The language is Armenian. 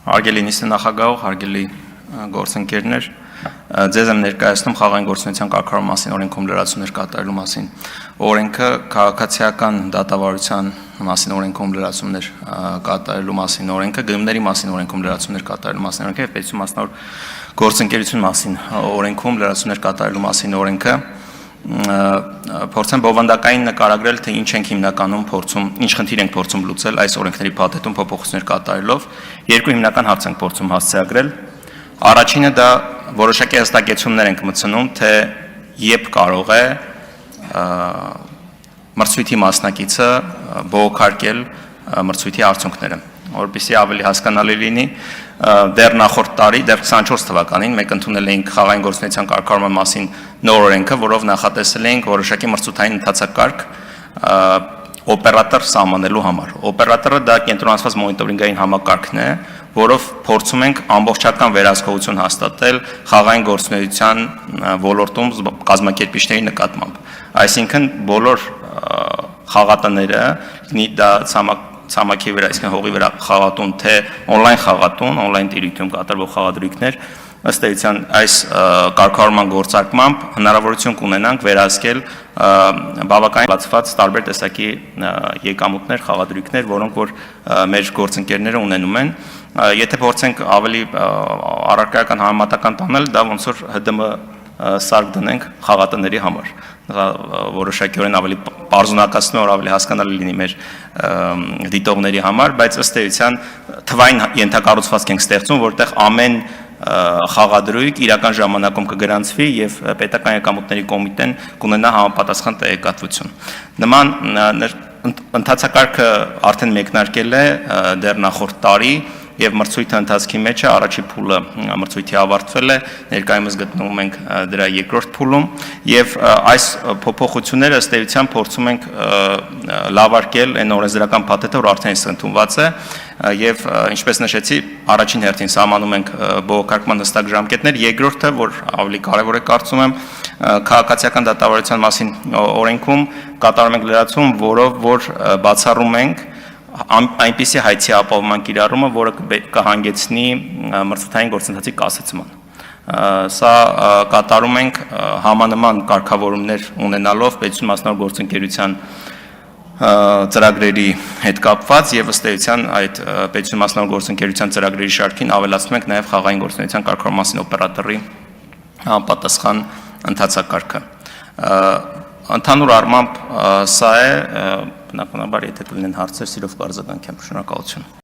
Հարգելի նիստի նախագահող, հարգելի գործընկերներ, ձեզ եմ ներկայացնում խաղային գործունեության կարգավորման մասին օրենքում լրացումներ կատարելու մասին օրենքը, քաղաքացիական դատավարության մասին օրենքում լրացումներ կատարելու մասին օրենքը, գնումների մասին օրենքում լրացումներ կատարելու մասին օրենքը եւ պետություն մասնավոր գործընկերություն մասին օրենքում լրացումներ կատարելու մասին օրենքը փորձեմ բովանդակային նկարագրել, թե ինչ ենք հիմնականում փորձում, ինչ խնդիր ենք փորձում լուծել այս օրենքների փաթեթում փոփոխություններ կատարելով, երկու հիմնական հարց ենք փորձում հասցեագրել։ Առաջինը դա որոշակի հստակեցումներ ենք մտցնում, թե երբ կարող է մրցույթի մասնակիցը բողոքարկել մրցույթի արդյունքները, որպեսզի ավելի հասկանալի լինի, դեռ նախորդ տարի, դեռ 24 թվականին մենք ընդունել էինք խաղային գործունեության կարգավորման մասին նոր օրենքը, որով նախատեսել էինք որոշակի մրցութային ընթացակարգ օպերատոր սահմանելու համար։ Օպերատորը դա կենտրոնացված մոնիտորինգային համակարգն է, որով փորձում ենք ամբողջական վերահսկողություն հաստատել խաղային գործունեության ոլորտում կազմակերպիչների նկատմամբ։ Այսինքն բոլոր խաղատները, դա ցամաքի վրա, այսինքն հողի վրա խաղատուն, թե on-line խաղատուն, on-line տիրույթում կատարվող խաղադրույքներ, ըստ էության այս կարգավորման գործարկմամբ հնարավորություն կունենանք վերահսկել բավականին լացված տարբեր տեսակի եկամուտներ, խաղադրույքներ, որոնք որ մեր գործընկերները ունենում են։ Եթե փորձենք ավելի առարկայական համեմատական տանել, դա ոնց որ ՀԴՄ սարք դնենք խաղատների համար, որոշակիորեն ավելի պարզունակացնող, ավելի հասկանալի լինի մեր դիտողների համար, բայց ըստ էության թվային ենթակառուցվածք ենք ստեղծում, որտեղ ամեն խաղադրույք իրական ժամանակում կգրանցվի եւ պետական եկամուտների կոմիտեն կունենա համապատասխան տեղեկատվություն։ Նման ընթացակարգը արդեն մեկնարկել է դեռ նախորդ տարի եւ մրցույթի ընթացքի մեջ է, առաջի փուլը մրցույթի ավարտվել է, ներկայումս գտնվում ենք դրա երկրորդ փուլում եւ այս փոփոխությունները ըստ էության փորձում ենք լավարկել այն օրենսդրական փաթեթը, որ արդեն ընդունված է եւ ինչպես նշեցի, առաջին հերթին սահմանում ենք բողոքարկման հստակ ժամկետներ, երկրորդը, որ ավելի կարեւոր է կարծում եմ, քաղաքացիական դատավարության մասին օրենքում կատարում ենք լրացում, որով որ բացառում ենք այնպիսի հայցի ապահովման կիրառումը, որը կհանգեցնի մրցութային գործընթացի կասեցման։ Սա կատարում ենք համանման կարգավորումներ ունենալով պետություն մասնավոր գործընկերության ծրագրերի հետ կապված եւ ըստ էության այդ պետություն մասնավոր գործընկերության ծրագրերի շարքին ավելացնում ենք նաեւ խաղային գործունեության կարգավորման մասին օպերատորի համապատասխան ընթացակարգը։ Ընդհանուր առմամբ սա է, բնականաբար եթե կլինեն հարցեր, սիրով կարձագանքեմ, շնորհակալություն։